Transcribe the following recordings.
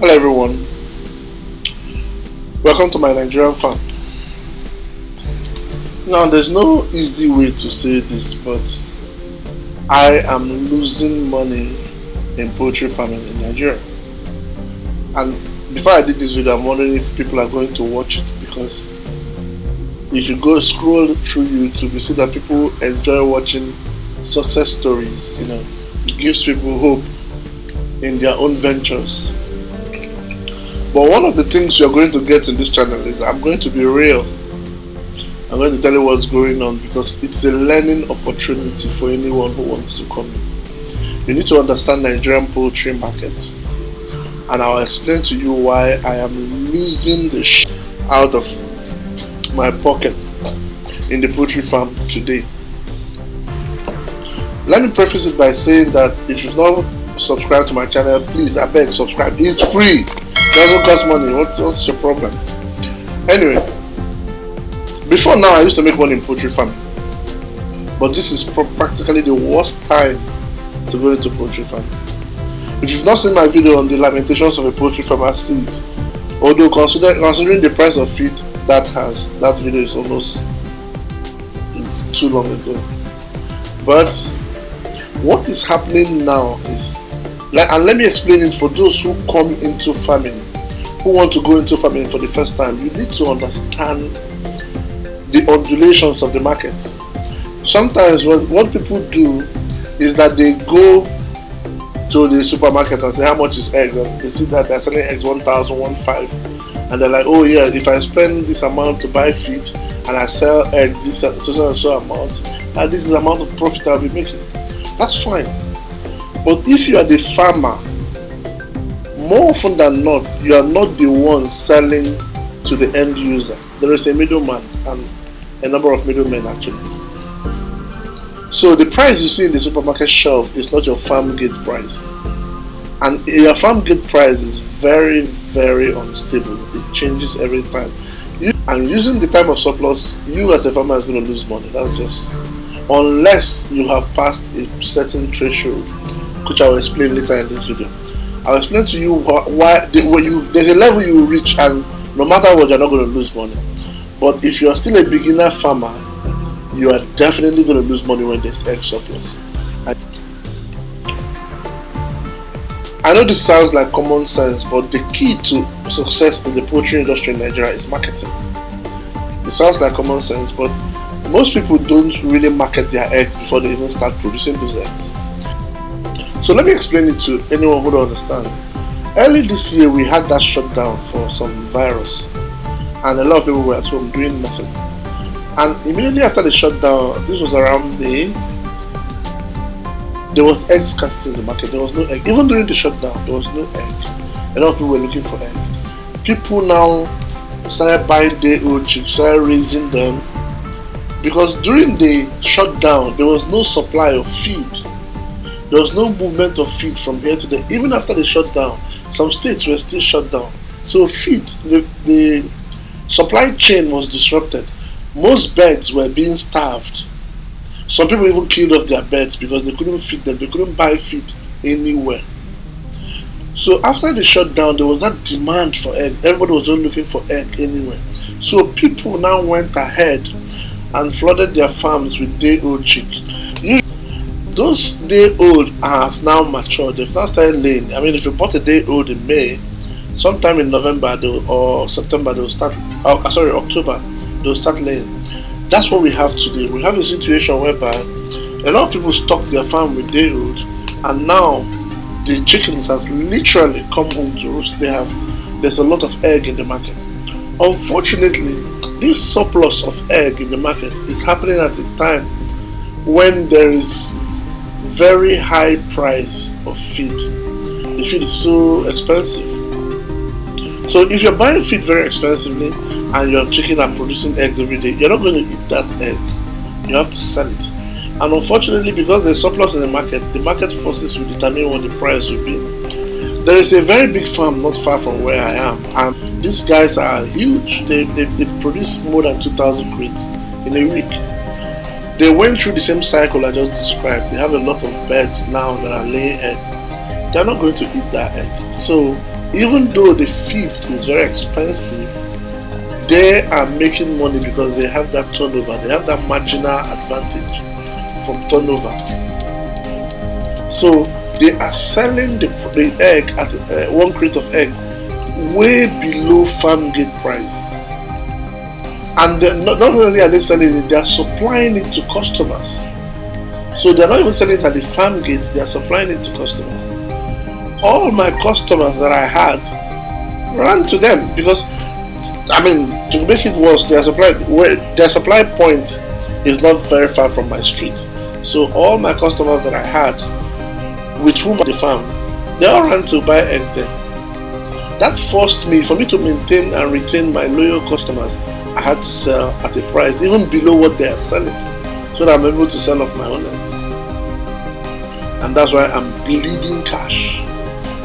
Hello everyone, welcome to my Nigerian farm. Now there's no easy way to say this, but I am losing money in poultry farming in Nigeria. And before I did this video, I'm wondering if people are going to watch it, because if you go scroll through YouTube, you see that people enjoy watching success stories. It gives people hope in their own ventures. But one of the things you're going to get in this channel is I'm going to be real. I'm going to tell you what's going on, because it's a learning opportunity for anyone who wants to come in. You need to understand Nigerian poultry market, and I'll explain to you why I am losing the out of my pocket in the poultry farm today. Let me preface it by saying that if you've not subscribed to my channel, please, I beg, subscribe. It's free. It doesn't cost money. What's your problem? Anyway, before now I used to make money in poultry farming, but this is practically the worst time to go into poultry farming. If you've not seen my video on the lamentations of a poultry farmer, see it. Although considering the price of feed that video is almost too long ago. But what is happening now is, and let me explain it for those who come into farming, who want to go into farming for the first time. You need to understand the undulations of the market. Sometimes what people do is that they go to the supermarket and say how much is egg. They see that they're selling eggs 1,000, 1,500, and they're like, oh yeah, if I spend this amount to buy feed and I sell egg this so amount, and this is the amount of profit I'll be making. That's fine. But if you are the farmer, more often than not, you are not the one selling to the end user. There is a middleman, and a number of middlemen actually. So the price you see in the supermarket shelf is not your farm gate price, and your farm gate price is very, very unstable. It changes every time. And using the time of surplus, you as a farmer is going to lose money. That's just, unless you have passed a certain threshold, which I will explain later in this video. I'll explain to you why there's a level you will reach, and no matter what, you're not going to lose money. But if you're still a beginner farmer, you are definitely going to lose money when there's egg surplus. I know this sounds like common sense, but the key to success in the poultry industry in Nigeria is marketing. It sounds like common sense, but most people don't really market their eggs before they even start producing those eggs. So let me explain it to anyone who don't understand. Early this year we had that shutdown for some virus, and a lot of people were at home doing nothing. And immediately after the shutdown, this was around May, there was egg scarcity in the market. There was no egg. Even during the shutdown, there was no egg. A lot of people were looking for egg. People now started buying day-old chicks, started raising them, because during the shutdown there was no supply of feed. There was no movement of feed from here to there. Even after the shutdown, some states were still shut down. So feed, the supply chain was disrupted. Most birds were being starved. Some people even killed off their birds because they couldn't feed them. They couldn't buy feed anywhere. So after the shutdown, there was that demand for egg. Everybody was just looking for egg anywhere. So people now went ahead and flooded their farms with day-old chicks. Those day-old have now matured. They've now started laying. I mean, if you bought a day-old in May, sometime in November or September, they will start. October, they will start laying. That's what we have today. We have a situation whereby a lot of people stock their farm with day-old, and now the chickens has literally come home to roost. There's a lot of egg in the market. Unfortunately, this surplus of egg in the market is happening at a time when there is very high price of feed. The feed is so expensive. So if you're buying feed very expensively and your chicken are producing eggs every day, you're not going to eat that egg. You have to sell it. And unfortunately, because there's surplus in the market forces will determine what the price will be. There is a very big farm not far from where I am, and these guys are huge. They produce more than 2,000 crates in a week. They went through the same cycle I just described. They have a lot of birds now that are laying egg. They're not going to eat that egg. So even though the feed is very expensive, they are making money because they have that turnover. They have that marginal advantage from turnover. So they are selling the egg at 1 crate of egg way below farm gate price. And not only are they selling it, they are supplying it to customers. So they're not even selling it at the farm gates, they are supplying it to customers. All my customers that I had ran to them because, to make it worse, their supply point is not very far from my street. So all my customers that I had, with whom I farm, they all ran to buy egg there. That forced me, for me to maintain and retain my loyal customers, I had to sell at a price even below what they are selling, so that I'm able to sell off my own eggs. And that's why I'm bleeding cash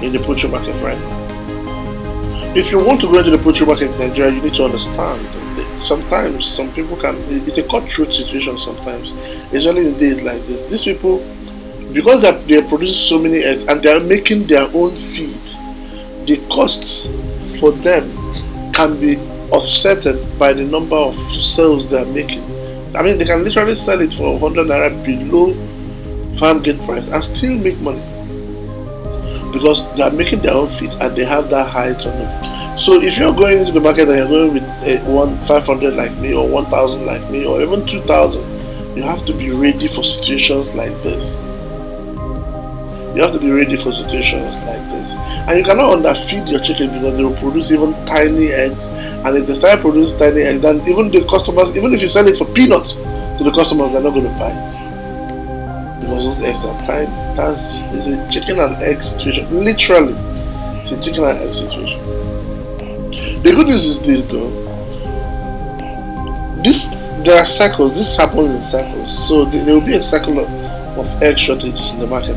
in the poultry market right now. If you want to go into the poultry market in Nigeria, you need to understand that sometimes some people it's a cutthroat situation sometimes, especially in days like this. These people, because they're producing so many eggs and they're making their own feed, the costs for them can be offset by the number of sales they are making. They can literally sell it for 100 naira below farm gate price and still make money because they are making their own feed and they have that high turnover. So if you're going into the market and you're going with 500 like me, or 1,000 like me, or even 2,000, you have to be ready for situations like this. You have to be ready for situations like this. And you cannot underfeed your chicken because they will produce even tiny eggs. And if they start producing tiny eggs, then even the customers, even if you sell it for peanuts to the customers, they're not going to buy it. Because those eggs are tiny. It's a chicken and egg situation. Literally, it's a chicken and egg situation. The good news is this though. There are cycles. This happens in cycles. So there will be a cycle of egg shortages in the market.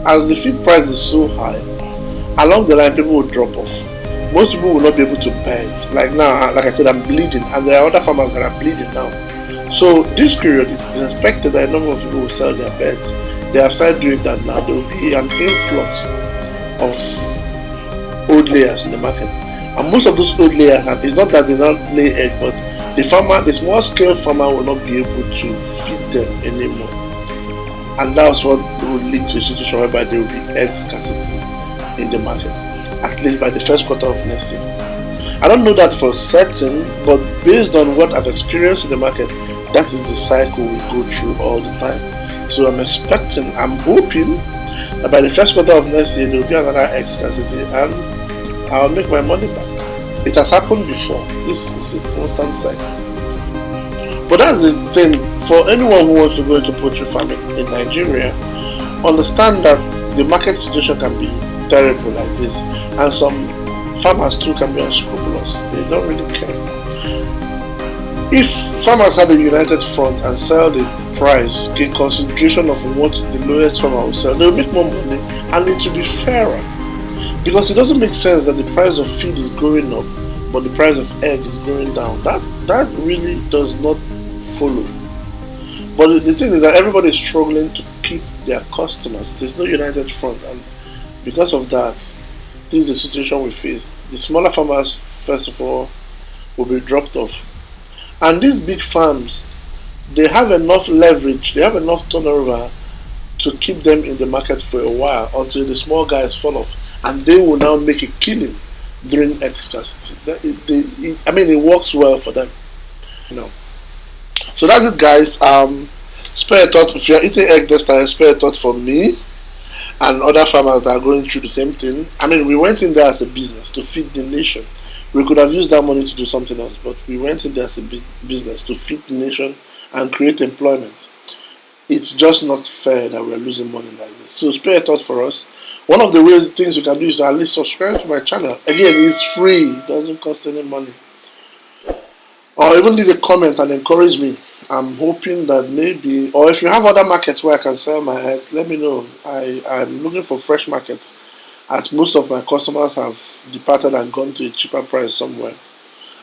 As the feed price is so high, along the line people will drop off. Most people will not be able to buy it. Like now, like I said, I'm bleeding, and there are other farmers that are bleeding now. So this period, it is expected that a number of people will sell their birds. They have started doing that now. There will be an influx of old layers in the market, and most of those old layers, it's not that they don't lay egg, but the small scale farmer will not be able to feed them anymore. And that's what will lead to a situation whereby there will be egg scarcity in the market, at least by the first quarter of next year. I don't know that for certain, but based on what I've experienced in the market, that is the cycle we go through all the time. So I'm hoping that by the first quarter of next year, there will be another egg scarcity and I'll make my money back. It has happened before. This is a constant cycle. But that's the thing, for anyone who wants to go into poultry farming in Nigeria, understand that the market situation can be terrible like this, and some farmers too can be unscrupulous. They don't really care. If farmers had a united front and sell the price in consideration of what the lowest farmer will sell, they'll make more money and it will be fairer. Because it doesn't make sense that the price of feed is going up but the price of egg is going down. That really does not follow. But the thing is that everybody is struggling to keep their customers. There's no united front, and because of that, this is the situation we face. The smaller farmers, first of all, will be dropped off, and these big farms, they have enough leverage, they have enough turnover to keep them in the market for a while until the small guys fall off, and they will now make a killing during egg scarcity. It works well for them, So that's it, guys. Spare a thought. If you're eating egg this time, spare a thought for me and other farmers that are going through the same thing. We went in there as a business to feed the nation. We could have used that money to do something else, but we went in there as a business to feed the nation and create employment. It's just not fair that we're losing money like this. So spare a thought for us. One of the things you can do is to at least subscribe to my channel. Again, it's free. It doesn't cost any money. Or even leave a comment and encourage me. I'm hoping that maybe, or if you have other markets where I can sell my eggs, let me know. I'm looking for fresh markets, as most of my customers have departed and gone to a cheaper price somewhere.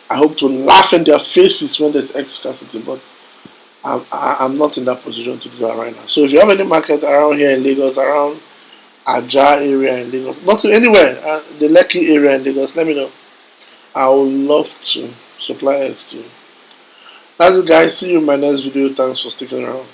I hope to laugh in their faces when there's egg scarcity, but I'm not in that position to do that right now. So if you have any market around here in Lagos, around Ajah area in Lagos, not anywhere, the Lekki area in Lagos, let me know. I would love to supply eggs to you. That's it, guys. See you in my next video. Thanks for sticking around.